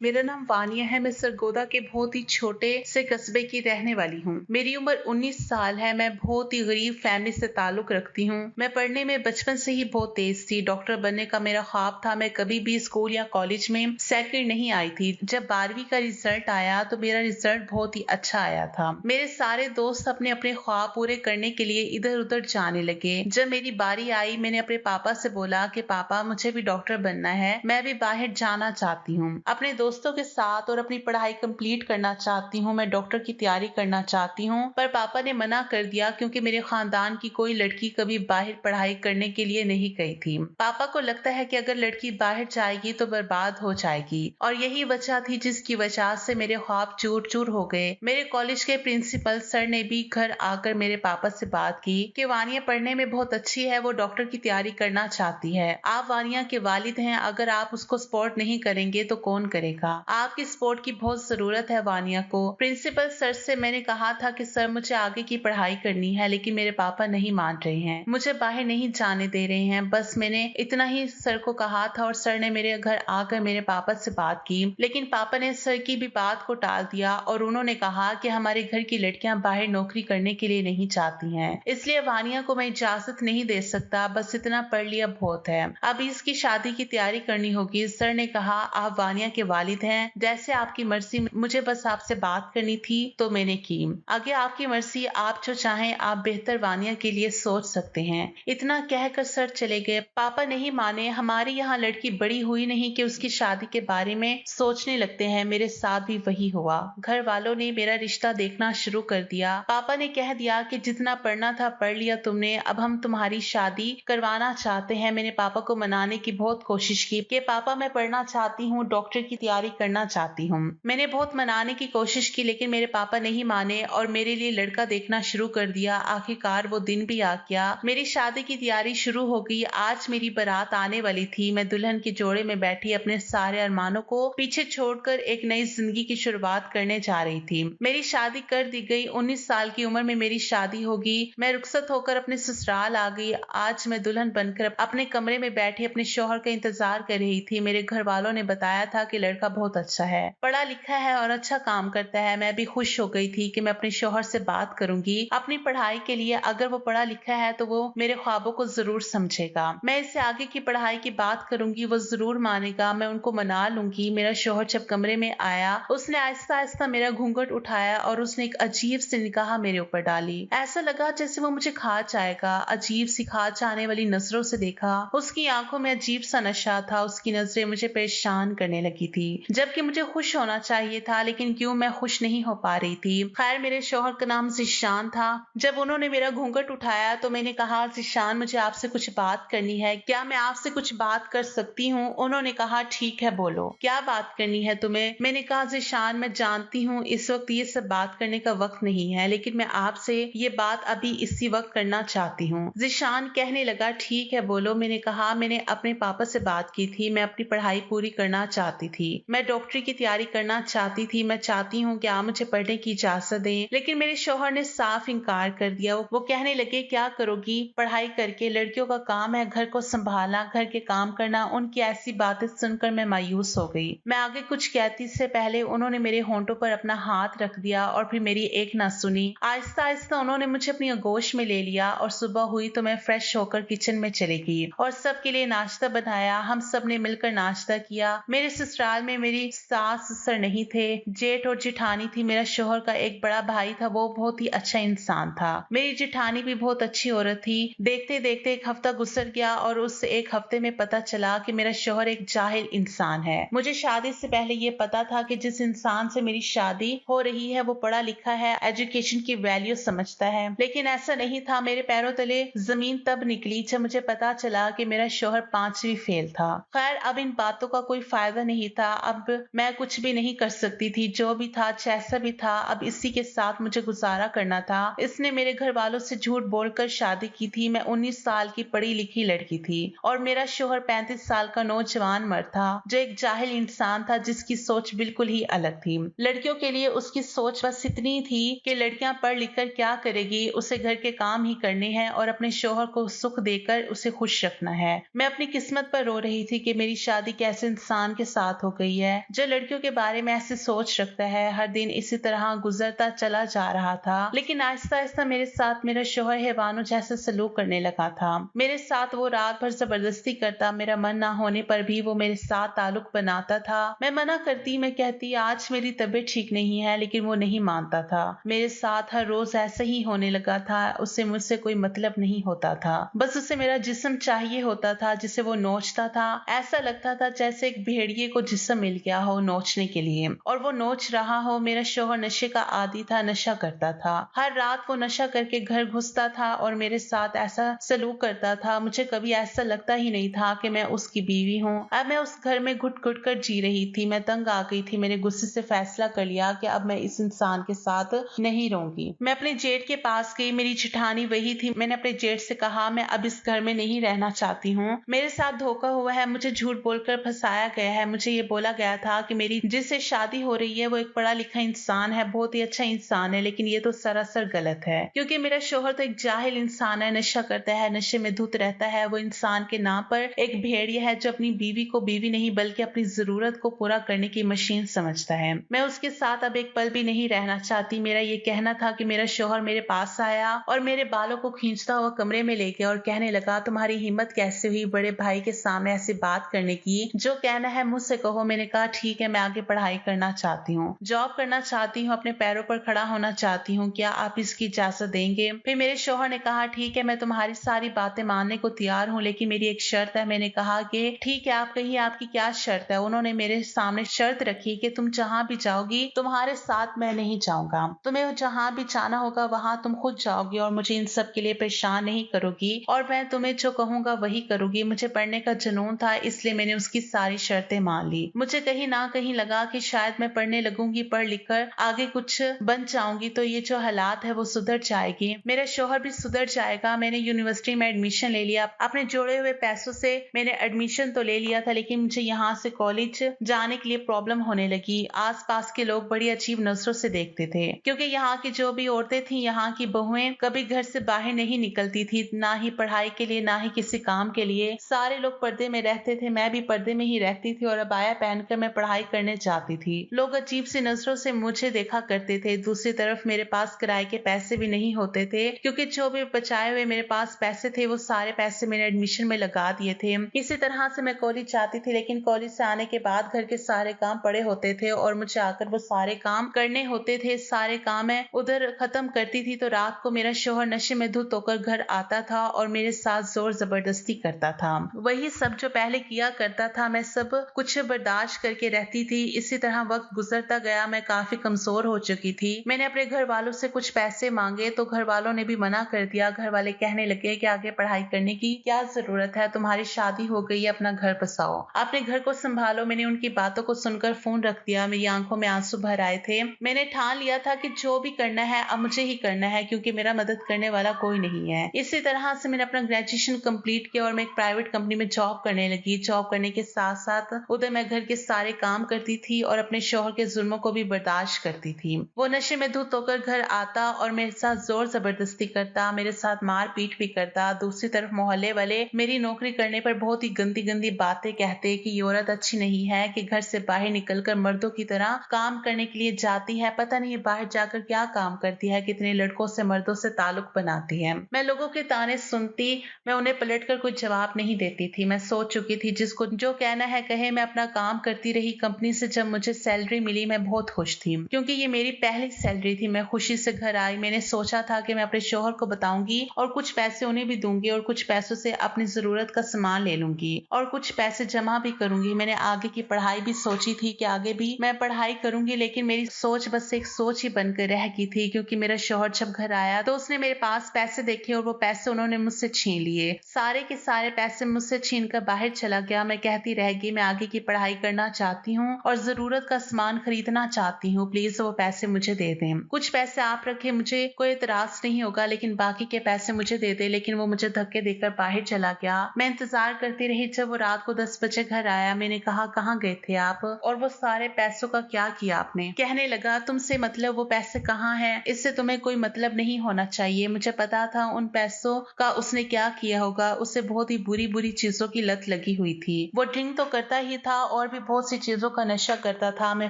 मेरा नाम वानिया है। मैं सरगोदा के बहुत ही छोटे से कस्बे की रहने वाली हूँ। मेरी उम्र 19 साल है। मैं बहुत ही गरीब फैमिली से ताल्लुक रखती हूँ। मैं पढ़ने में बचपन से ही बहुत तेज थी। डॉक्टर बनने का मेरा ख्वाब था। मैं कभी भी स्कूल या कॉलेज में सेकंड नहीं आई थी। जब 12वीं का रिजल्ट आया तो मेरा रिजल्ट बहुत ही अच्छा आया था। मेरे सारे दोस्त अपने अपने ख्वाब पूरे करने के लिए इधर उधर जाने लगे। जब मेरी बारी आई, मैंने अपने पापा से बोला कि पापा, मुझे भी डॉक्टर बनना है, मैं भी बाहर जाना चाहती हूँ, अपने दोस्तों के साथ और अपनी पढ़ाई कंप्लीट करना चाहती हूँ। मैं डॉक्टर की तैयारी करना चाहती हूँ। पर पापा ने मना कर दिया क्योंकि मेरे खानदान की कोई लड़की कभी बाहर पढ़ाई करने के लिए नहीं गई थी। पापा को लगता है कि अगर लड़की बाहर जाएगी तो बर्बाद हो जाएगी, और यही वजह थी जिसकी वजह से मेरे ख्वाब चूर चूर हो गए। मेरे कॉलेज के प्रिंसिपल सर ने भी घर आकर मेरे पापा से बात की कि वानिया पढ़ने में बहुत अच्छी है, वो डॉक्टर की तैयारी करना चाहती है। आप वानिया के वालिद हैं, अगर आप उसको सपोर्ट नहीं करेंगे तो कौन करेगा? आपकी सपोर्ट की बहुत जरूरत है वानिया को। प्रिंसिपल सर से मैंने कहा था कि सर, मुझे आगे की पढ़ाई करनी है, लेकिन मेरे पापा नहीं मान रहे हैं, मुझे बाहर नहीं जाने दे रहे हैं। बस मैंने इतना ही सर को कहा था और सर ने मेरे घर आकर मेरे पापा से बात की, लेकिन पापा ने सर की भी बात को टाल दिया और उन्होंने कहा कि हमारे घर की लड़कियां बाहर नौकरी करने के लिए नहीं चाहती हैं, इसलिए वानिया को मैं इजाजत नहीं दे सकता। बस इतना पढ़ लिया बहुत है, अब इसकी शादी की तैयारी करनी होगी। सर ने कहा, आप वानिया के वालिद हैं, जैसे आपकी मर्जी, मुझे बस आपसे बात करनी थी तो मैंने की। आगे आपकी मर्जी, आप जो चाहें आप बेहतर वानिया के लिए सोच सकते हैं। इतना कहकर सर चले गए। पापा नहीं माने। हमारे यहाँ लड़की बड़ी हुई नहीं कि उसकी शादी के बारे में सोचने लगते हैं। मेरे साथ भी वही हुआ। घर वालों ने मेरा रिश्ता देखना शुरू कर दिया। पापा ने कह दिया कि जितना पढ़ना था पढ़ लिया तुमने, अब हम तुम्हारी शादी करवाना चाहते हैं। मैंने पापा को मनाने की बहुत कोशिश की कि पापा, मैं पढ़ना चाहती हूँ, डॉक्टर की तैयारी करना चाहती हूँ। मैंने बहुत मनाने की कोशिश की, लेकिन मेरे पापा नहीं माने और मेरे लिए लड़का देखना शुरू कर दिया। आखिरकार वो दिन भी आ गया। मेरी शादी की तैयारी शुरू हो गई। आज मेरी बारात आने वाली थी। मैं दुल्हन के जोड़े में बैठी अपने सारे अरमानों को पीछे छोड़कर एक नई जिंदगी की शुरुआत करने जा रही थी। मेरी शादी कर दी गई। 19 साल की उम्र में मेरी शादी होगी। मैं रुखसत होकर अपने ससुराल आ गई। आज मैं दुल्हन बनकर अपने कमरे में बैठी अपने शौहर का इंतजार कर रही थी। मेरे घर वालों ने बताया था कि लड़का बहुत अच्छा है, पढ़ा लिखा है और अच्छा काम करता है। मैं भी खुश हो गई थी कि मैं अपने शौहर से बात करूंगी अपनी पढ़ाई के लिए। अगर वो पढ़ा लिखा है तो वो मेरे ख्वाबों को जरूर समझेगा। मैं इससे आगे की पढ़ाई की बात करूंगी, वो जरूर मानेगा। मैं उनको मना लूंगी। मेरा शौहर जब कमरे में आया, उसने आहिस्ता आहिस्ता मेरा घूंघट उठाया और उसने एक अजीब सी निगाह मेरे ऊपर डाली। ऐसा लगा जैसे वो मुझे खा जाएगा। अजीब सी खा जाने वाली नजरों से देखा। उसकी आंखों में अजीब सा नशा था। उसकी नजरें मुझे परेशान करने लगी थी, जबकि मुझे खुश होना चाहिए था, लेकिन क्यों मैं खुश नहीं हो पा रही थी। खैर, मेरे शौहर का नाम जिशान था। जब उन्होंने मेरा घूंघट उठाया तो मैंने कहा, जिशान, मुझे आपसे कुछ बात करनी है, क्या मैं आपसे कुछ बात कर सकती हूँ? उन्होंने कहा, ठीक है, बोलो, क्या बात करनी है तुम्हें? मैंने कहा, जिशान, मैं जानती हूँ इस वक्त ये सब बात करने का वक्त नहीं है, लेकिन मैं आपसे ये बात अभी इसी वक्त करना चाहती हूँ। जिशान कहने लगा, ठीक है, बोलो। मैंने कहा, मैंने अपने पापा से बात की थी। मैं अपनी पढ़ाई पूरी करना चाहती थी। मैं डॉक्टरी की तैयारी करना चाहती थी। मैं चाहती हूँ कि आप मुझे पढ़ने की इजाजत दें, लेकिन मेरे शौहर ने साफ इनकार कर दिया। वो कहने लगे, क्या करोगी पढ़ाई करके? लड़कियों का काम है घर को संभालना, घर के काम करना। उनकी ऐसी बातें सुनकर मैं मायूस हो गई। मैं आगे कुछ कहती से पहले उन्होंने मेरे होंठों पर अपना हाथ रख दिया और फिर मेरी एक ना सुनी। आहिस्ता आहिस्ता उन्होंने मुझे अपनी आगोश में ले लिया और सुबह हुई तो मैं फ्रेश होकर किचन में चली गई और सबके लिए नाश्ता बनाया। हम सब ने मिलकर नाश्ता किया। मेरे ससुराल में मेरी सास ससुर नहीं थे, जेठ और जिठानी थी। मेरा शौहर का एक बड़ा भाई था, वो बहुत ही अच्छा इंसान था। मेरी जिठानी भी बहुत अच्छी औरत थी। देखते देखते एक हफ्ता गुजर गया और उस एक हफ्ते में पता चला कि मेरा शौहर एक जाहिल इंसान है। मुझे शादी से पहले ये पता था कि जिस इंसान से मेरी शादी हो रही है वो पढ़ा लिखा है, एजुकेशन की वैल्यू समझता है, लेकिन ऐसा नहीं था। मेरे पैरों तले जमीन तब निकली जब मुझे पता चला कि मेरा शौहर 5वीं फेल था। खैर, अब इन बातों का कोई फायदा नहीं था। अब मैं कुछ भी नहीं कर सकती थी। जो भी था, जैसा भी था, अब इसी के साथ मुझे गुजारा करना था। इसने मेरे घर वालों से झूठ बोलकर शादी की थी। मैं 19 साल की पढ़ी लिखी लड़की थी और मेरा शौहर 35 साल का नौजवान मर्द था, जो एक जाहिल इंसान था जिसकी सोच बिल्कुल ही अलग थी। लड़कियों के लिए उसकी सोच बस इतनी थी कि लड़कियां पढ़ लिख कर क्या करेगी, उसे घर के काम ही करने हैं और अपने शौहर को सुख देकर उसे खुश रखना है। मैं अपनी किस्मत पर रो रही थी कि मेरी शादी कैसे इंसान के साथ हो गई गई है। जो लड़कियों के बारे में ऐसे सोच रखता है, हर दिन इसी तरह गुजरता चला जा रहा था। लेकिन आहिस्ता आहिस्ता मेरे साथ मेरा शौहर हैवानों जैसा सलूक करने लगा था। मेरे साथ वो रात भर जबरदस्ती करता, मेरा मन ना होने पर भी वो मेरे साथ ताल्लुक बनाता था। मैं मना करती, मैं कहती आज मेरी तबीयत ठीक नहीं है, लेकिन वो नहीं मानता था। मेरे साथ हर रोज ऐसा ही होने लगा था। उससे मुझसे कोई मतलब नहीं होता था, बस उसे मेरा जिस्म चाहिए होता था जिसे वो नोचता था। ऐसा लगता था जैसे एक भेड़िए को जिस्म मिल गया हो नोचने के लिए, और वो नोच रहा हो। मेरा शौहर नशे का आदी था, नशा करता था। हर रात वो नशा करके घर घुसता था और मेरे साथ ऐसा सलूक करता था। मुझे कभी ऐसा लगता ही नहीं था कि मैं उसकी बीवी हूँ। अब मैं उस घर में घुट घुट कर जी रही थी। मैं तंग आ गई थी। मैंने गुस्से से फैसला कर लिया कि अब मैं इस इंसान के साथ नहीं रहूंगी। मैं अपने जेठ के पास गई। मेरी जेठानी वही थी। मैंने अपने जेठ से कहा मैं अब इस घर में नहीं रहना चाहती हूँ। मेरे साथ धोखा हुआ है, मुझे झूठ बोलकर फंसाया गया है। मुझे ये बोला गया था कि मेरी जिससे शादी हो रही है वो एक पढ़ा लिखा इंसान है, बहुत ही अच्छा इंसान है, लेकिन ये तो सरासर गलत है, क्योंकि मेरा शौहर तो एक जाहिल इंसान है, नशा करता है, नशे में धुत रहता है। वो इंसान के नाम पर एक भेड़िया है जो अपनी बीवी को बीवी नहीं बल्कि अपनी जरूरत को पूरा करने की मशीन समझता है। मैं उसके साथ अब एक पल भी नहीं रहना चाहती। मेरा ये कहना था कि मेरा शौहर मेरे पास आया और मेरे बालों को खींचता हुआ कमरे में ले गया और कहने लगा तुम्हारी हिम्मत कैसे हुई बड़े भाई के सामने ऐसी बात करने की, जो कहना है मुझसे कहो। मैंने कहा ठीक है, मैं आगे पढ़ाई करना चाहती हूँ, जॉब करना चाहती हूँ, अपने पैरों पर खड़ा होना चाहती हूँ, क्या आप इसकी इजाजत देंगे? फिर मेरे शौहर ने कहा ठीक है, मैं तुम्हारी सारी बातें मानने को तैयार हूँ, लेकिन मेरी एक शर्त है। मैंने कहा कि ठीक है, आप कहिए आपकी क्या शर्त है? उन्होंने मेरे सामने शर्त रखी कि तुम जहाँ भी जाओगी तुम्हारे साथ मैं नहीं जाऊंगा, तुम्हें जहाँ भी जाना होगा वहां तुम खुद जाओगी और मुझे इन सब के लिए परेशान नहीं करोगी, और मैं तुम्हें जो कहूंगा वही करूंगी। मुझे पढ़ने का जुनून था, इसलिए मैंने उसकी सारी शर्तें मान ली। मुझे कहीं ना कहीं लगा कि शायद मैं पढ़ने लगूंगी, पढ़ लिख कर आगे कुछ बन जाऊंगी तो ये जो हालात है वो सुधर जाएगी, मेरा शौहर भी सुधर जाएगा। मैंने यूनिवर्सिटी में एडमिशन ले लिया। अपने जोड़े हुए पैसों से मैंने एडमिशन तो ले लिया था, लेकिन मुझे यहाँ से कॉलेज जाने के लिए प्रॉब्लम होने लगी। आसपास के लोग बड़ी अजीब नजरों से देखते थे, क्योंकि यहाँ की जो भी औरतें थी, यहाँ की बहुएं कभी घर से बाहर नहीं निकलती थी, ना ही पढ़ाई के लिए ना ही किसी काम के लिए। सारे लोग पर्दे में रहते थे, मैं भी पर्दे में ही रहती थी और अबाया पहनकर मैं पढ़ाई करने जाती थी। लोग अजीब सी नजरों से मुझे देखा करते थे। दूसरी तरफ मेरे पास किराए के पैसे भी नहीं होते थे, क्योंकि जो भी बचाए हुए मेरे पास पैसे थे वो सारे पैसे मैंने एडमिशन में लगा दिए थे। इसी तरह से मैं कॉलेज जाती थी, लेकिन कॉलेज से आने के बाद घर के सारे काम पड़े होते थे और मुझे आकर वो सारे काम करने होते थे। सारे काम मैं उधर खत्म करती थी तो रात को मेरा शौहर नशे में धुत होकर घर आता था और मेरे साथ जोर जबरदस्ती करता था। वही सब जो पहले किया करता था, मैं सब कुछ बर्दाश्त करके रहती थी। इसी तरह वक्त गुजरता गया। मैं काफी कमजोर हो चुकी थी। मैंने अपने घर वालों से कुछ पैसे मांगे तो घर वालों ने भी मना कर दिया। घर वाले कहने लगे कि आगे पढ़ाई करने की क्या जरूरत है, तुम्हारी शादी हो गई है, अपना घर बसाओ, अपने घर को संभालो। मैंने उनकी बातों को सुनकर फोन रख दिया। मेरी आंखों में आंसू भर आए थे। मैंने ठान लिया था कि जो भी करना है अब मुझे ही करना है, क्योंकि मेरा मदद करने वाला कोई नहीं है। इसी तरह से मैंने अपना ग्रेजुएशन कंप्लीट किया और मैं एक प्राइवेट कंपनी में जॉब करने लगी। जॉब करने के साथ साथ उधर मैं घर के सारे काम करती थी और अपने शौहर के जुल्मों को भी बर्दाश्त करती थी। वो नशे में धुत होकर घर आता और मेरे साथ जोर जबरदस्ती करता, मेरे साथ मार पीट भी करता। दूसरी तरफ मोहल्ले वाले मेरी नौकरी करने पर बहुत ही गंदी गंदी बातें कहते कि ये औरत अच्छी नहीं है, कि घर से बाहर निकलकर मर्दों की तरह काम करने के लिए जाती है, पता नहीं बाहर जाकर क्या काम करती है, कितने लड़कों से मर्दों से ताल्लुक बनाती है। मैं लोगों के ताने सुनती, मैं उन्हें पलटकर कोई जवाब नहीं देती थी। मैं सोच चुकी थी जिसको जो कहना है कहे। मैं अपना काम करती रही। कंपनी से जब मुझे सैलरी मिली मैं बहुत खुश थी, क्योंकि ये मेरी पहली सैलरी थी। मैं खुशी से घर आई। मैंने सोचा था कि मैं अपने शौहर को बताऊंगी और कुछ पैसे उन्हें भी दूंगी और कुछ पैसों से अपनी जरूरत का सामान ले लूंगी और कुछ पैसे जमा भी करूंगी। मैंने आगे की पढ़ाई भी सोची थी कि आगे भी मैं पढ़ाई करूंगी, लेकिन मेरी सोच बस एक सोच ही बनकर रह गई थी, क्योंकि मेरा शौहर जब घर आया तो उसने मेरे पास पैसे देखे और वो पैसे उन्होंने मुझसे छीन लिए। सारे के सारे पैसे मुझसे छीन कर बाहर चला गया। मैं कहती रह गई मैं आगे की पढ़ाई करना चाहती हूँ और जरूरत का सामान खरीदना चाहती हूँ, प्लीज वो पैसे मुझे दे दें। कुछ पैसे आप रखे, मुझे कोई इतराज नहीं होगा, लेकिन बाकी के पैसे मुझे दे दे। लेकिन वो मुझे धक्के देकर बाहर चला गया। मैं इंतजार करती रही जब वो रात को 10 बजे घर आया। मैंने कहा कहाँ गए थे आप और वो सारे पैसों का क्या किया आपने? कहने लगा तुमसे मतलब वो पैसे कहाँ हैं, इससे तुम्हें कोई मतलब नहीं होना चाहिए। मुझे पता था उन पैसों का उसने क्या किया होगा। उसे बहुत ही बुरी बुरी चीजों की लत लगी हुई थी। वो ड्रिंक तो करता ही था और भी बहुत सी चीजों का नशा करता था। मैं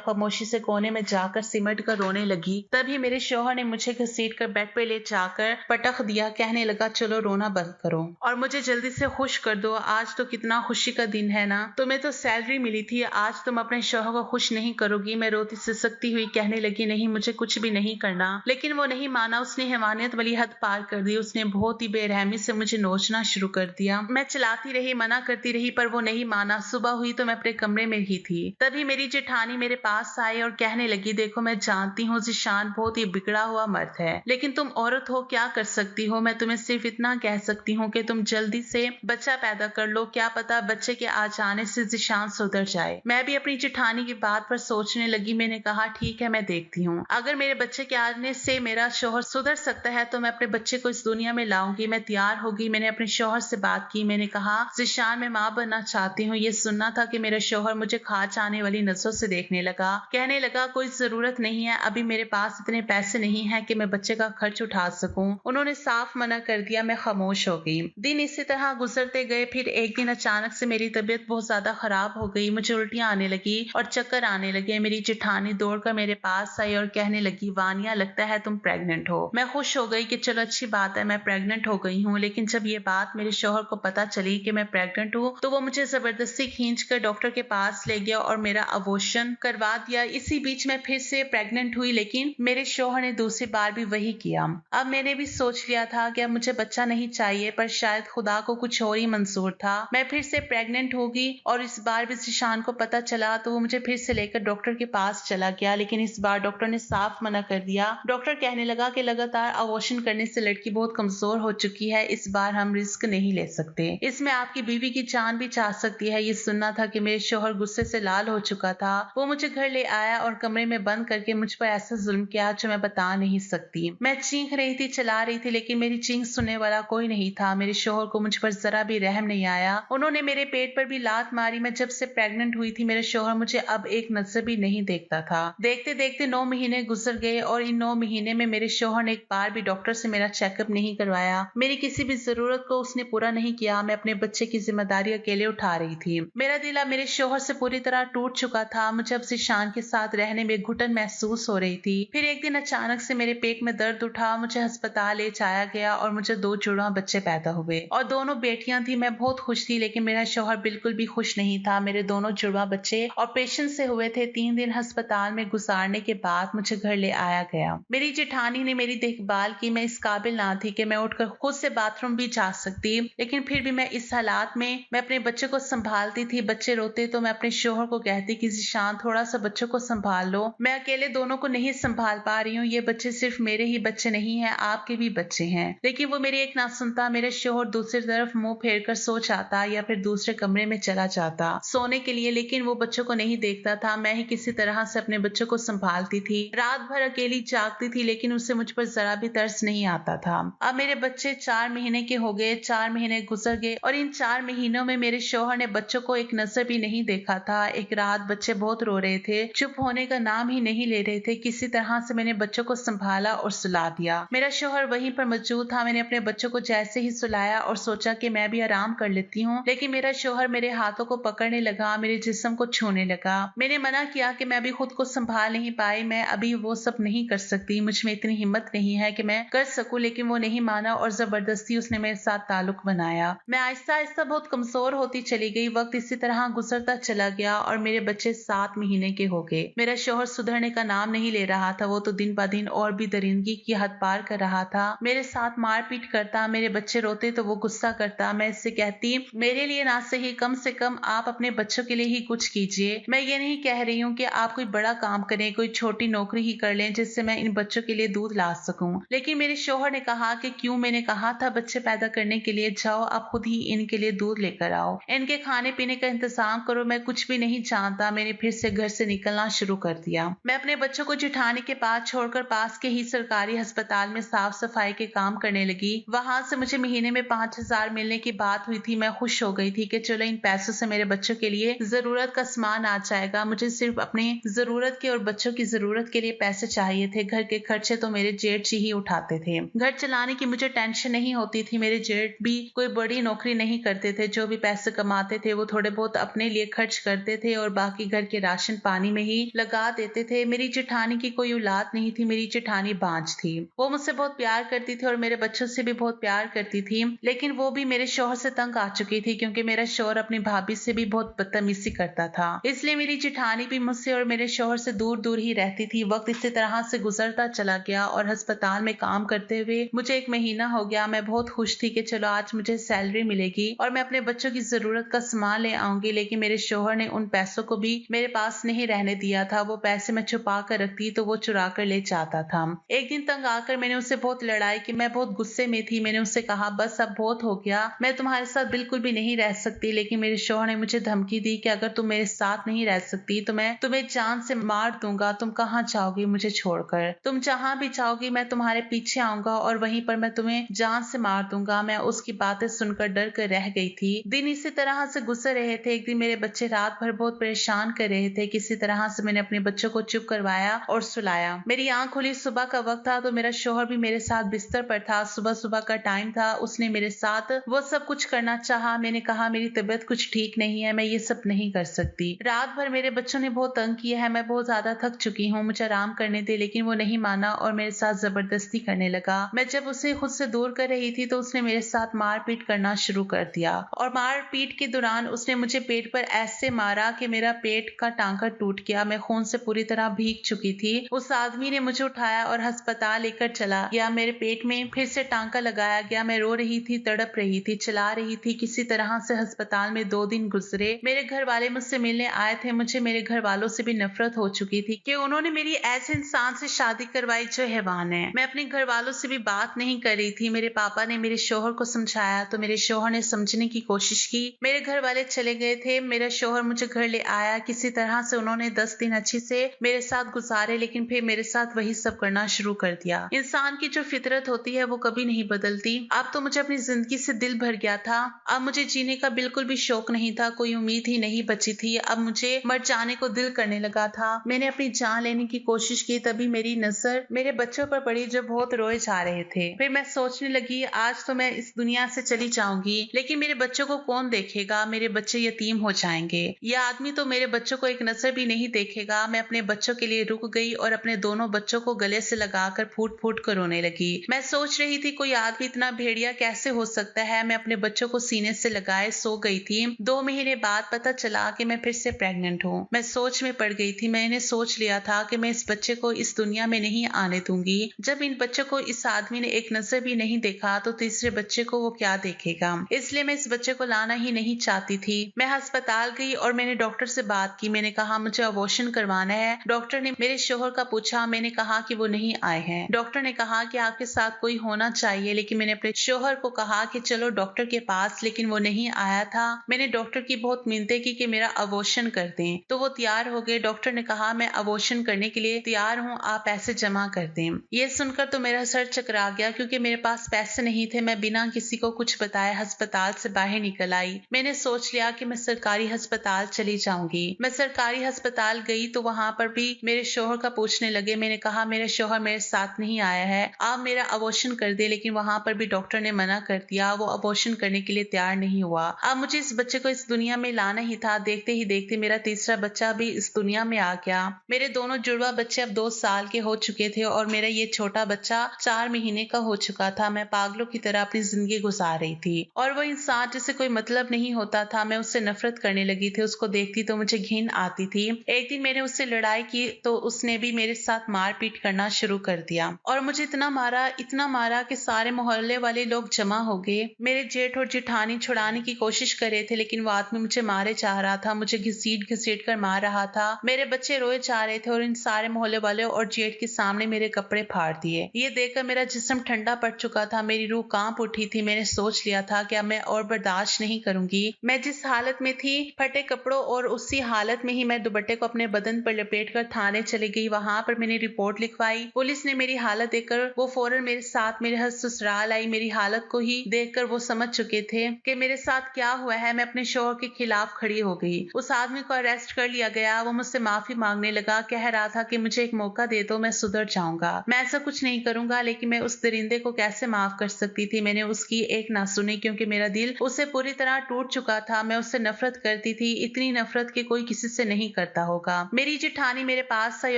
खामोशी से कोने में जाकर सिमट कर रोने लगी। तभी मेरे शौहर ने मुझे घसीट कर बेड पे ले जाकर पटक दिया। कहने लगा, चलो रोना बंद करो और मुझे जल्दी से खुश कर दो। आज तो कितना खुशी का दिन है ना। तुम्हें तो सैलरी मिली थी, आज तुम अपने शौहर को खुश नहीं करोगी। मैं रोती सिसकती हुई कहने लगी, नहीं, मुझे कुछ भी नहीं करना। लेकिन वो नहीं माना। उसने हैवानियत वाली हद पार कर दी। उसने बहुत ही बेरहमी से मुझे नोचना शुरू कर दिया। मैं चिल्लाती रही, मना करती रही, पर वो नहीं माना। सुबह हुई तो मैं अपने कमरे में ही थी। तभी मेरी जेठानी मेरे पास आई और कहने लगी, देखो, मैं जानती हूँ ज़ीशान बहुत ही बिगड़ा हुआ मर्द है, लेकिन तुम औरत हो, क्या कर सकती हो। मैं तुम्हें सिर्फ इतना कह सकती हूँ कि तुम जल्दी से बच्चा पैदा कर लो। क्या पता बच्चे के आ जाने से ज़ीशान सुधर जाए। मैं भी अपनी जेठानी की बात पर सोचने लगी। मैंने कहा, ठीक है, मैं देखती हूँ। अगर मेरे बच्चे के आने से मेरा शौहर सुधर सकता है तो मैं अपने बच्चे को इस दुनिया में लाऊंगी। मैं तैयार होगी। मैंने अपने शौहर से बात की। मैंने कहा, ज़ीशान, मैं माँ बनना चाहती हूँ। ये सुनना था कि मेरा शौहर मुझे खा जाने वाली नजरों से देखने लगा। कहने लगा, कोई जरूरत नहीं है, अभी मेरे पास इतने पैसे नहीं है कि मैं बच्चे का खर्च उठा सकूं। उन्होंने साफ मना कर दिया। मैं खामोश हो गई। दिन इसी तरह गुजरते गए। फिर एक दिन अचानक से मेरी तबीयत बहुत ज्यादा खराब हो गई। मुझे उल्टियां आने लगी और चक्कर आने लगे। मेरी जेठानी दौड़कर मेरे पास आई और कहने लगी, वानिया, लगता है तुम प्रेग्नेंट हो। मैं खुश हो गई कि चलो अच्छी बात है, मैं प्रेग्नेंट हो गई हूँ। लेकिन जब ये बात मेरे शौहर को पता चली कि मैं प्रेग्नेंट हूँ तो वो मुझे जबरदस्ती खींच कर डॉक्टर के पास ले गया और मेरा अबॉर्शन करवा दिया। इसी बीच मैं फिर से प्रेग्नेंट हुई, लेकिन मेरे शौहर ने दूसरी बार भी वही किया। अब मैंने भी सोच लिया था कि अब मुझे बच्चा नहीं चाहिए, पर शायद खुदा को कुछ और ही मंजूर था। मैं फिर से प्रेग्नेंट होगी और इस बार भी ज़ीशान को पता चला तो वो मुझे फिर से लेकर डॉक्टर के पास चला गया। लेकिन इस बार डॉक्टर ने साफ मना कर दिया। डॉक्टर कहने लगा कि लगातार अबॉर्शन करने से लड़की बहुत कमजोर हो चुकी है, इस बार हम रिस्क नहीं ले सकते। इसमें आपकी बीवी की जान भी जा सकती है। ये सुनना था कि मेरे शौहर गुस्से से लाल हो चुका था। वो मुझे घर ले आया और कमरे में बंद करके मुझ पर ऐसा जुल्म किया जो मैं बता नहीं सकती। मैं चीख रही थी, चिल्ला रही थी, लेकिन मेरी चीख सुनने वाला कोई नहीं था। मेरे शौहर को मुझ पर जरा भी रहम नहीं आया। उन्होंने मेरे पेट पर भी लात मारी। मैं जब से प्रेग्नेंट हुई थी मेरा शौहर मुझे अब एक नजर भी नहीं देखता था। देखते देखते 9 महीने गुजर गए और इन 9 महीने में मेरे शौहर ने एक बार भी डॉक्टर से मेरा चेकअप नहीं करवाया। मेरी किसी भी जरूरत को उसने पूरा नहीं किया। मैं अपने बच्चे की जिम्मेदारी अकेले उठा रही थी। मेरा दिल अब मेरे शौहर से पूरी तरह टूट चुका था। मुझे अब ज़ीशान के साथ रहने में घुटन महसूस हो रही थी। फिर एक दिन अचानक से मेरे पेट में दर्द उठा। मुझे अस्पताल ले जाया गया और मुझे 2 जुड़वा बच्चे पैदा हुए और दोनों बेटियां थी। मैं बहुत खुश थी, लेकिन मेरा शौहर बिल्कुल भी खुश नहीं था। मेरे दोनों जुड़वा बच्चे ऑपरेशन से हुए थे। 3 दिन अस्पताल में गुजारने के बाद मुझे घर ले आया गया। मेरी जेठानी ने मेरी देखभाल की। मैं इस काबिल ना थी कि मैं उठकर खुद से बाथरूम भी जा सकती, लेकिन फिर भी मैं इस हालात में मैं अपने बच्चे को संभालती थी। बच्चे रोते तो मैं अपने शौहर को कहती कि ज़ीशान, थोड़ा सा बच्चों को संभाल लो, मैं अकेले दोनों को नहीं संभाल पा रही हूँ। ये बच्चे सिर्फ मेरे ही बच्चे नहीं हैं, आपके भी बच्चे हैं। लेकिन वो मेरी एक ना सुनता। मेरे शौहर दूसरी तरफ मुंह फेर कर सो जाता या फिर दूसरे कमरे में चला जाता सोने के लिए, लेकिन वो बच्चों को नहीं देखता था। मैं ही किसी तरह से अपने बच्चों को संभालती थी। रात भर अकेली जागती थी, लेकिन उससे मुझ पर जरा भी तरस नहीं आता था। अब मेरे बच्चे 4 महीने के हो गए। 4 महीने गुजर गए और इन 4 महीनों में मेरे शौहर ने बच्चों को एक नजर भी नहीं देखा था। एक रात बच्चे बहुत रो रहे थे, चुप होने का नाम ही नहीं ले रहे थे। किसी तरह से मैंने बच्चों को संभाला और सुला दिया। मेरा शौहर वहीं पर मौजूद था। मैंने अपने बच्चों को जैसे ही सुलाया और सोचा कि मैं भी आराम कर लेती हूँ, लेकिन मेरा शौहर मेरे हाथों को पकड़ने लगा, मेरे जिस्म को छूने लगा। मैंने मना किया कि मैं अभी खुद को संभाल नहीं पाई, मैं अभी वो सब नहीं कर सकती, मुझ में इतनी हिम्मत नहीं है कि मैं कर सकूं। लेकिन वो नहीं माना और जबरदस्ती उसने मेरे साथ ताल्लुक बनाया। मैं आहिस्ता आहिस्ता बहुत कमजोर होती चली गई। वक्त इसी तरह गुजरता चला गया और मेरे बच्चे 7 महीने के हो गए। मेरा शौहर सुधरने का नाम नहीं ले रहा था। वो तो दिन ब दिन और भी दरिंदगी की हद पार कर रहा था। मेरे साथ मारपीट करता, मेरे बच्चे रोते तो वो गुस्सा करता। मैं इससे कहती, मेरे लिए ना सही, कम से कम आप अपने बच्चों के लिए ही कुछ कीजिए। मैं ये नहीं कह रही हूँ कि आप कोई बड़ा काम करें, कोई छोटी नौकरी ही कर लें जिससे मैं इन बच्चों के लिए दूध ला सकूं। लेकिन मेरे शौहर ने कहा कि क्यों? मैंने कहा था बच्चे पैदा करने के लिए जाओ, आप खुद ही इनके लिए दूध लेकर आओ, इनके खाने पीने का इंतजाम करो। मैं कुछ भी नहीं जानता। मैंने फिर से घर से निकलना शुरू कर दिया। मैं अपने बच्चों को जेठानी के पास छोड़कर पास के ही सरकारी अस्पताल में साफ सफाई के काम करने लगी। वहां से मुझे महीने में 5,000 मिलने की बात हुई थी। मैं खुश हो गई थी कि चलो इन पैसों से मेरे बच्चों के लिए जरूरत का सामान आ जाएगा। मुझे सिर्फ अपने जरूरत के और बच्चों की जरूरत के लिए पैसे चाहिए थे। घर के खर्चे तो मेरे जेठ जी ही उठाते थे। घर चलाने की मुझे टेंशन नहीं होती थी। मेरे जेठ भी कोई बड़ी नौकरी नहीं करते थे। जो भी पैसे कमाते थे वो थोड़े बहुत अपने लिए खर्च खर्च करते थे और बाकी घर के राशन पानी में ही लगा देते थे। मेरी जेठानी की कोई औलाद नहीं थी, मेरी जेठानी बांझ थी। वो मुझसे बहुत प्यार करती थी और मेरे बच्चों से भी बहुत प्यार करती थी, लेकिन वो भी मेरे शौहर से तंग आ चुकी थी क्योंकि मेरा शौहर अपनी भाभी से भी बहुत बदतमीजी करता था। इसलिए मेरी जेठानी भी मुझसे और मेरे शौहर से दूर दूर ही रहती थी। वक्त इसी तरह से गुजरता चला गया और अस्पताल में काम करते हुए मुझे 1 महीना हो गया। मैं बहुत खुश थी कि चलो आज मुझे सैलरी मिलेगी और मैं अपने बच्चों की जरूरत का सामान ले आऊंगी, लेकिन मेरे शौहर ने उन पैसों को भी मेरे पास नहीं रहने दिया था। वो पैसे मैं छुपा कर रखती तो वो चुरा कर ले जाता था। एक दिन तंग आकर मैंने उससे बहुत लड़ाई की। मैं बहुत गुस्से में थी। मैंने उससे कहा बस अब बहुत हो गया, मैं तुम्हारे साथ बिल्कुल भी नहीं रह सकती। लेकिन मेरे शौहर ने मुझे धमकी दी कि अगर तुम मेरे साथ नहीं रह सकती तो मैं तुम्हें जान से मार दूंगा। तुम कहाँ जाओगी मुझे छोड़कर? तुम जहां भी जाओगी मैं तुम्हारे पीछे आऊंगा और वहीं पर मैं तुम्हें जान से मार दूंगा। मैं उसकी बातें सुनकर डर कर रह गई थी। दिन इसी तरह से गुजर रहे थे। एक दिन मेरे बच्चे रात भर बहुत परेशान कर रहे थे। किसी तरह से मैंने अपने बच्चों को चुप करवाया और सुलाया। मेरी आंख खुली, सुबह का वक्त था तो मेरा शौहर भी मेरे साथ बिस्तर पर था। सुबह सुबह का टाइम था। उसने मेरे साथ वो सब कुछ करना चाहा। मैंने कहा मेरी तबीयत कुछ ठीक नहीं है, मैं ये सब नहीं कर सकती। रात भर मेरे बच्चों ने बहुत तंग किया है, मैं बहुत ज्यादा थक चुकी हूँ, मुझे आराम करने दे। लेकिन वो नहीं माना और मेरे साथ जबरदस्ती करने लगा। मैं जब उसे खुद से दूर कर रही थी तो उसने मेरे साथ मारपीट करना शुरू कर दिया और मारपीट के दौरान उसने मुझे पेट पर ऐसे मारा कि मेरा पेट का टांका टूट गया। मैं खून से पूरी तरह भीग चुकी थी। उस आदमी ने मुझे उठाया और अस्पताल लेकर चला गया। मेरे पेट में फिर से टांका लगाया गया। मैं रो रही थी, तड़प रही थी, चिल्ला रही थी। किसी तरह से अस्पताल में 2 दिन गुजरे। मेरे घर वाले मुझसे मिलने आए थे। मुझे मेरे घर वालों से भी नफरत हो चुकी थी कि उन्होंने मेरी ऐसे इंसान से शादी करवाई जो हैवान है। मैं अपने घर वालों से भी बात नहीं कर रही थी। मेरे पापा ने मेरे शौहर को समझाया तो मेरे शौहर ने समझने की कोशिश की। मेरे घर वाले चले गए थे। मेरा शौहर मुझे घर ले आया। किसी तरह से उन्होंने 10 दिन अच्छे से मेरे साथ गुजारे, लेकिन फिर मेरे साथ वही सब करना शुरू कर दिया। इंसान की जो फितरत होती है वो कभी नहीं बदलती। अब तो मुझे अपनी जिंदगी से दिल भर गया था। अब मुझे जीने का बिल्कुल भी शौक नहीं था, कोई उम्मीद ही नहीं बची थी। अब मुझे मर जाने को दिल करने लगा था। मैंने अपनी जान लेने की कोशिश की, तभी मेरी नजर मेरे बच्चों पर पड़ी जो बहुत रोए जा रहे थे। फिर मैं सोचने लगी आज तो मैं इस दुनिया से चली जाऊंगी, लेकिन मेरे बच्चों को कौन देखेगा? मेरे बच्चे यतीम हो जाएंगे। यह आदमी तो मेरे बच्चों को एक नजर भी नहीं देखेगा। मैं अपने बच्चों के लिए रुक गई और अपने दोनों बच्चों को गले से लगाकर फूट फूट कर रोने लगी। मैं सोच रही थी कोई आदमी इतना भेड़िया कैसे हो सकता है। मैं अपने बच्चों को सीने से लगाए सो गई थी। 2 महीने बाद पता चला कि मैं फिर से प्रेग्नेंट हूँ। मैं सोच में पड़ गई थी। मैंने सोच लिया था कि मैं इस बच्चे को इस दुनिया में नहीं आने दूंगी। जब इन बच्चों को इस आदमी ने एक नजर भी नहीं देखा तो तीसरे बच्चे को वो क्या देखेगा। इसलिए मैं इस बच्चे को लाना ही नहीं चाहती थी। मैं अस्पताल गई और मैंने डॉक्टर से बात की। मैंने कहा मुझे अबॉर्शन करवाना है। डॉक्टर ने मेरे शौहर का पूछा। मैंने कहा कि वो नहीं आए हैं। डॉक्टर ने कहा कि आपके साथ कोई होना चाहिए, लेकिन मैंने अपने शौहर को कहा कि चलो डॉक्टर के पास, लेकिन वो नहीं आया था। मैंने डॉक्टर की बहुत मिन्नतें की कि मेरा अबॉर्शन कर दें, तो वो तैयार हो गए। डॉक्टर ने कहा मैं अबॉर्शन करने के लिए तैयार हूँ, आप पैसे जमा कर दें। ये सुनकर तो मेरा सर चकरा गया क्योंकि मेरे पास पैसे नहीं थे। मैं बिना किसी को कुछ बताए अस्पताल से बाहर निकल आई। मैंने सोच लिया कि मैं सरकारी अस्पताल चली जाऊंगी। मैं सरकारी अस्पताल गई तो वहां पर भी मेरे शौहर का पूछने लगे। मैंने कहा मेरा शौहर मेरे साथ नहीं आया है, आप मेरा अबॉर्शन कर दे। लेकिन वहां पर भी डॉक्टर ने मना कर दिया। वो अबॉर्शन करने के लिए तैयार नहीं हुआ। अब मुझे इस बच्चे को इस दुनिया में लाना ही था। देखते ही देखते मेरा तीसरा बच्चा भी इस दुनिया में आ गया। मेरे दोनों जुड़वा बच्चे अब 2 साल के हो चुके थे और मेरा ये छोटा बच्चा 4 महीने का हो चुका था। मैं पागलों की तरह अपनी जिंदगी गुजार रही थी और वो इंसान जिसे कोई मतलब नहीं होता था, मैं उससे नफरत करने लगी थी। उसको देखती तो मुझे घिन आती थी। एक दिन मैंने उससे लड़ाई की तो उसने भी मेरे साथ मारपीट करना शुरू कर दिया और मुझे इतना मारा कि सारे मोहल्ले वाले लोग जमा हो गए। मेरे जेठ और जेठानी छुड़ाने की कोशिश कर रहे थे, लेकिन वो आदमी मुझे मारे चाह रहा था। मुझे घसीट घसीट कर मार रहा था। मेरे बच्चे रोए जा रहे थे और इन सारे मोहल्ले वाले और जेठ के सामने मेरे कपड़े फाड़ दिए। ये देखकर मेरा जिस्म ठंडा पड़ चुका था। मेरी रूह कांप उठी थी। मैंने सोच लिया था कि अब मैं और बर्दाश्त नहीं करूंगी। मैं जिस हालत में थी, फटे कपड़ों और उसी हालत में ही मैं दुपट्टे को अपने बदन पर लपेट कर थाने चली गई। वहां पर मैंने रिपोर्ट लिखवाई। पुलिस ने मेरी हालत देखकर वो फौरन मेरे साथ मेरे ससुराल आई। मेरी हालत को ही देखकर वो समझ चुके थे कि मेरे साथ क्या हुआ है। मैं अपने शौहर के खिलाफ खड़ी हो गई। उस आदमी को अरेस्ट कर लिया गया। वो मुझसे माफी मांगने लगा, कह रहा था कि मुझे एक मौका दे दो, मैं सुधर जाऊंगा, मैं ऐसा कुछ नहीं करूंगा। लेकिन मैं उस दरिंदे को कैसे माफ कर सकती थी। मैंने उसकी एक ना सुनी क्योंकि मेरा दिल उससे पूरी तरह टूट चुका था। मैं उससे नफरत करती थी, इतनी नफरत के कोई किसी से नहीं करता होगा। मेरी जेठानी मेरे पास आई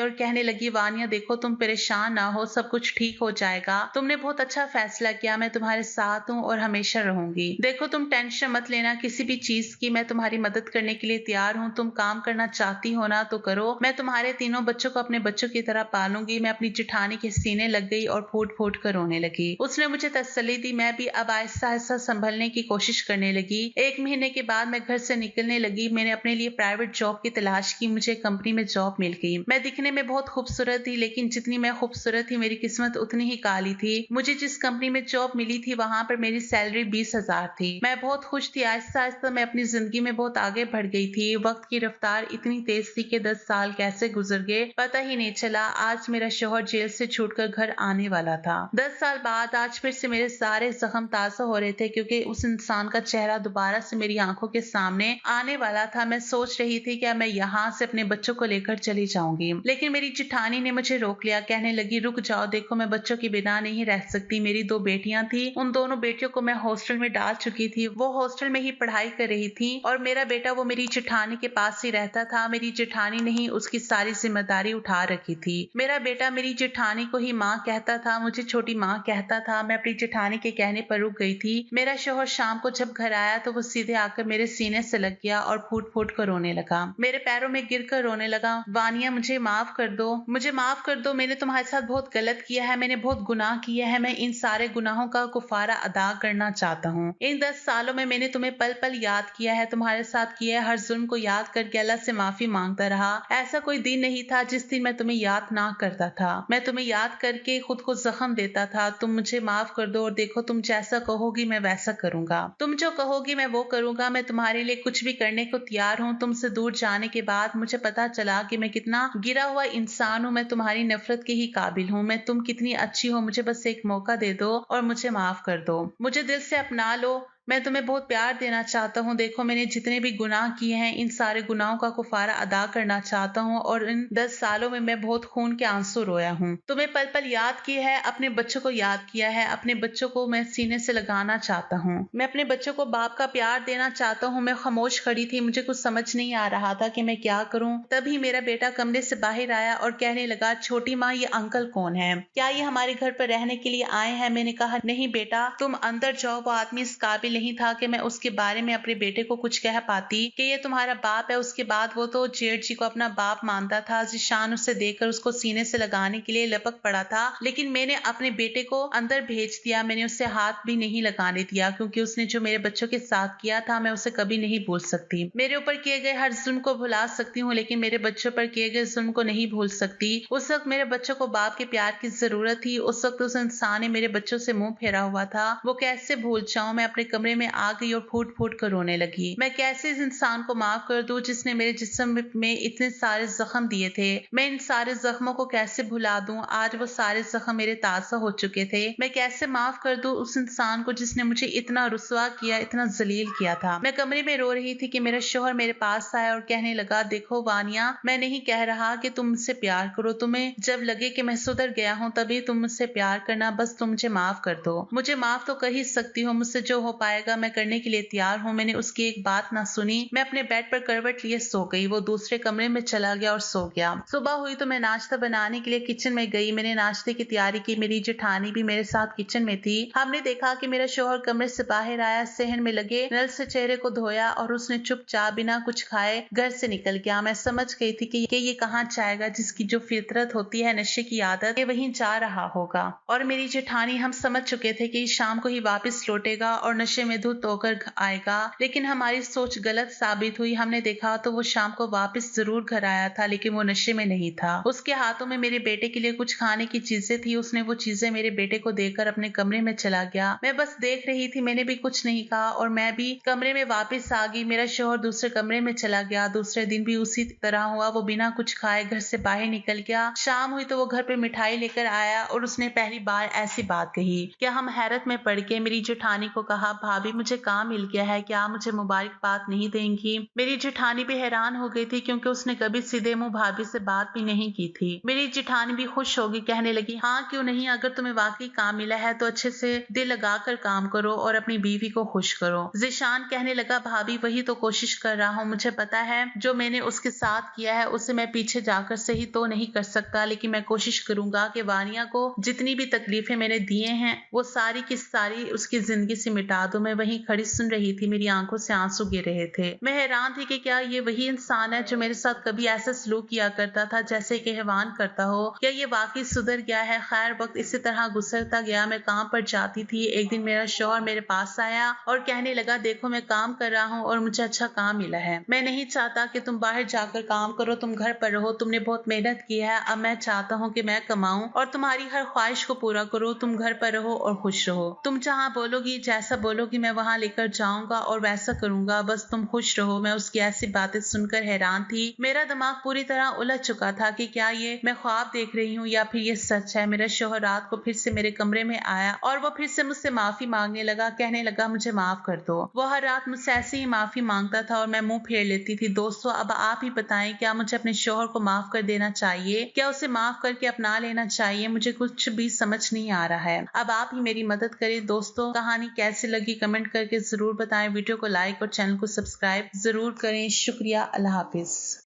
और कहने लगी, वानिया देखो तुम परेशान ना हो, सब कुछ ठीक हो जाएगा। तुमने बहुत अच्छा फैसला किया, मैं तुम्हारे साथ हूँ और हमेशा रहूंगी। देखो तुम टेंशन मत लेना किसी भी चीज की, मैं तुम्हारी मदद करने के लिए तैयार हूँ। तुम काम करना चाहती हो ना तो करो, मैं तुम्हारे तीनों बच्चों को अपने बच्चों की तरह पालूंगी। मैं अपनी जेठानी के सीने लग गई और फूट फूट कर रोने लगी। उसने मुझे तसल्ली दी, मैं भी अब आहिस्ता आहिस्ता संभलने की कोशिश करने लगी। 1 महीने के बाद मैं घर से निकलने लगी। मैंने अपने लिए प्राइवेट जॉब की तलाश की, मुझे कंपनी में जॉब मिल गई। मैं दिखने में बहुत खूबसूरत थी, लेकिन जितनी मैं खूबसूरत थी मेरी किस्मत उतनी ही काली थी। मुझे जिस कंपनी में जॉब मिली थी वहां पर मेरी सैलरी 20,000 थी। मैं बहुत खुश थी। आहिस्ता आहिस्ता मैं अपनी जिंदगी में बहुत आगे बढ़ गई थी। वक्त की रफ्तार इतनी तेज थी कि 10 साल कैसे गुजर गए पता ही नहीं चला। आज मेरा शौहर जेल से छूटकर घर आने वाला था। 10 साल बाद आज फिर से मेरे सारे जख्म ताजा हो रहे थे, क्योंकि उस इंसान का चेहरा दोबारा से मेरी आंखों के सामने आने वाला था। मैं सोच रही थी कि मैं यहाँ से अपने बच्चों को लेकर चली जाऊंगी, लेकिन मेरी जेठानी ने मुझे रोक लिया। कहने लगी, रुक जाओ, देखो मैं बच्चों के बिना नहीं रह सकती। मेरी 2 बेटियां थी, उन दोनों बेटियों को मैं हॉस्टल में डाल चुकी थी। वो हॉस्टल में ही पढ़ाई कर रही थी और मेरा बेटा वो मेरी जेठानी के पास ही रहता था। मेरी जेठानी ने ही उसकी सारी जिम्मेदारी उठा रखी थी। मेरा बेटा मेरी जेठानी को ही माँ कहता था, मुझे छोटी माँ कहता था। मैं अपनी जेठानी के कहने पर रुक गई थी। मेरा शौहर शाम को जब घर आया तो वो सीधे आकर मेरे सीने से लग गया और फूट फूट कर रोने लगा। मेरे पैरों में गिर कर रोने लगा, वानिया मुझे माफ कर दो, मुझे माफ कर दो। मैंने तुम्हारे साथ बहुत गलत किया है, मैंने बहुत गुनाह किया है। मैं इन सारे गुनाहों का कुफारा अदा करना चाहता हूँ। इन 10 सालों में मैंने तुम्हें पल पल याद किया है, तुम्हारे साथ किया है हर जुल्म को याद करके अल्लाह से माफी मांगता रहा। ऐसा कोई दिन नहीं था जिस दिन मैं तुम्हें याद ना करता था। मैं तुम्हें याद करके खुद को जख्म देता था। तुम मुझे माफ कर दो और देखो तुम जैसा कहोगी मैं वैसा करूंगा। तुम जो कहोगी मैं वो करूंगा। मैं तुम्हारे लिए कुछ भी करने को तैयार हूँ। तुमसे दूर जाने के बाद मुझे पता चला कि मैं कितना गिरा हुआ इंसान हूँ। मैं तुम्हारी नफरत के ही काबिल हूँ। मैं तुम कितनी अच्छी हो, मुझे बस एक मौका दे दो और मुझे माफ कर दो। मुझे दिल से अपना लो, मैं तुम्हें बहुत प्यार देना चाहता हूँ। देखो मैंने जितने भी गुनाह किए हैं इन सारे गुनाहों का कुफारा अदा करना चाहता हूँ और इन 10 सालों में मैं बहुत खून के आंसू रोया हूँ। तुम्हें पल पल याद किया है, अपने बच्चों को याद किया है। अपने बच्चों को मैं सीने से लगाना चाहता हूँ। मैं अपने बच्चों को बाप का प्यार देना चाहता हूँ। मैं खामोश खड़ी थी, मुझे कुछ समझ नहीं आ रहा था कि मैं क्या करूँ। तभी मेरा बेटा कमरे से बाहर आया और कहने लगा, छोटी माँ ये अंकल कौन है? क्या ये हमारे घर पर रहने के लिए आए हैं? मैंने कहा, नहीं बेटा तुम अंदर जाओ। वो आदमी इस काबिल नहीं था कि मैं उसके बारे में अपने बेटे को कुछ कह पाती कि ये तुम्हारा बाप है। उसके बाद वो तो जेठ जी को अपना बाप मानता था। जिशान उसे देखकर उसको सीने से लगाने के लिए लपक पड़ा था, लेकिन मैंने अपने बेटे को अंदर भेज दिया। मैंने उसे हाथ भी नहीं लगाने दिया, क्योंकि उसने जो मेरे बच्चों के साथ किया था मैं उसे कभी नहीं भूल सकती। मेरे ऊपर किए गए हर जुल्म को भुला सकती हूँ, लेकिन मेरे बच्चों पर किए गए जुल्म को नहीं भूल सकती। उस वक्त मेरे बच्चों को बाप के प्यार की जरूरत थी। उस वक्त उस इंसान ने मेरे बच्चों से मुंह फेरा हुआ था, वो कैसे भूल जाऊं। मैं अपने कमरे में आ गई और फूट फूट कर रोने लगी। मैं कैसे इस इंसान को माफ कर दूं जिसने मेरे जिस्म में इतने सारे जख्म दिए थे। मैं इन सारे जख्मों को कैसे भुला दूं? आज वो सारे जख्म मेरे ताजा हो चुके थे। मैं कैसे माफ कर दूं उस इंसान को जिसने मुझे इतना रुसवा किया, इतना जलील किया था। मैं कमरे में रो रही थी कि मेरा शौहर मेरे पास आया और कहने लगा, देखो वानिया मैं नहीं कह रहा कि तुम मुझसे प्यार करो। तुम्हें जब लगे कि मैं सुधर गया हूँ तभी तुम मुझसे प्यार करना। बस तुम मुझे माफ कर दो। मुझे माफ तो कर ही सकती हो, मुझसे जो हो पाएगा मैं करने के लिए तैयार हूँ। मैंने उसकी एक बात ना सुनी। मैं अपने बेड पर करवट लिए सो गई। वो दूसरे कमरे में चला गया और सो गया। सुबह हुई तो मैं नाश्ता बनाने के लिए किचन में गई। मैंने नाश्ते की तैयारी की। मेरी जेठानी भी मेरे साथ किचन में थी। हमने देखा कि मेरा शौहर कमरे से बाहर आया, सहन में लगे नल से चेहरे को धोया और उसने चुपचाप बिना कुछ खाए घर से निकल गया। मैं समझ गई थी कि ये कहाँ जाएगा। जिसकी जो फितरत होती है नशे की आदत, ये वहीं जा रहा होगा। और मेरी जेठानी, हम समझ चुके थे कि शाम को ही वापस लौटेगा और नशे में धुत होकर आएगा, लेकिन हमारी सोच गलत साबित हुई। हमने देखा तो वो शाम को वापस जरूर घर आया था, लेकिन वो नशे में नहीं था। उसके हाथों में मेरे बेटे के लिए कुछ खाने की चीजें थी। उसने वो चीजें मेरे बेटे को देकर अपने कमरे में चला गया। मैं बस देख रही थी, मैंने भी कुछ नहीं कहा और मैं भी कमरे में वापस आ गई। मेरा शौहर दूसरे कमरे में चला गया। दूसरे दिन भी उसी तरह हुआ। वो बिना कुछ खाए घर से बाहर निकल गया। शाम हुई तो वो घर पे मिठाई लेकर आया और उसने पहली बार ऐसी बात कही कि हम हैरत में पड़ के मेरी जेठानी को कहा, भाभी मुझे काम मिल गया है, क्या आप मुझे मुबारकबाद नहीं देंगी? मेरी जेठानी भी हैरान हो गई थी क्योंकि उसने कभी सीधे मुंह भाभी से बात भी नहीं की थी। मेरी जेठानी भी खुश होगी, कहने लगी हाँ क्यों नहीं, अगर तुम्हें वाकई काम मिला है तो अच्छे से दिल लगाकर काम करो और अपनी बीवी को खुश करो। ज़ीशान कहने लगा भाभी वही तो कोशिश कर रहा हूँ, मुझे पता है जो मैंने उसके साथ किया है उसे मैं पीछे जाकर सही तो नहीं कर सकता, लेकिन मैं कोशिश करूंगा कि वानिया को जितनी भी तकलीफें मैंने दिए हैं वो सारी की सारी उसकी जिंदगी से मिटा दूं। मैं वहीं खड़ी सुन रही थी, मेरी आंखों से आंसू गिर रहे थे। मैं हैरान थी कि क्या ये वही इंसान है जो मेरे साथ कभी ऐसा सलूक किया करता था जैसे कि हैवान करता हो, क्या ये वाकई सुधर गया है? खैर वक्त इसी तरह गुजरता गया। मैं काम पर जाती थी। एक दिन मेरा शौहर मेरे पास आया और कहने लगा देखो मैं काम कर रहा हूँ और मुझे अच्छा काम मिला है। मैं नहीं चाहता कि तुम बाहर जाकर काम करो, तुम घर पर रहो, तुमने बहुत मेहनत की है, अब मैं चाहता हूँ कि मैं कमाऊं और तुम्हारी हर ख्वाहिश को पूरा करो। तुम घर पर रहो और खुश रहो, तुम जहाँ बोलोगी जैसा बोलोगी मैं वहां लेकर जाऊंगा और वैसा करूंगा, बस तुम खुश रहो। मैं उसकी ऐसी बातें सुनकर हैरान थी। मेरा दिमाग पूरी तरह उलझ चुका था कि क्या ये मैं ख्वाब देख रही हूँ या फिर ये सच है। मेरा शौहर रात को फिर से मेरे कमरे में आया और वो फिर से मुझसे माफी मांगने लगा, कहने लगा मुझे माफ कर दो। वो हर रात मुझसे ऐसे ही माफी मांगता था और मैं मुंह फेर लेती थी। दोस्तों अब आप ही बताएं, क्या मुझे अपने शौहर को माफ कर देना चाहिए? क्या उसे माफ करके अपना लेना चाहिए? मुझे कुछ भी समझ नहीं आ रहा है। अब आप ही मेरी मदद करें। दोस्तों कहानी कैसी लगी कमेंट करके जरूर बताएं। वीडियो को लाइक और चैनल को सब्सक्राइब जरूर करें। शुक्रिया। अल्लाह हाफिज।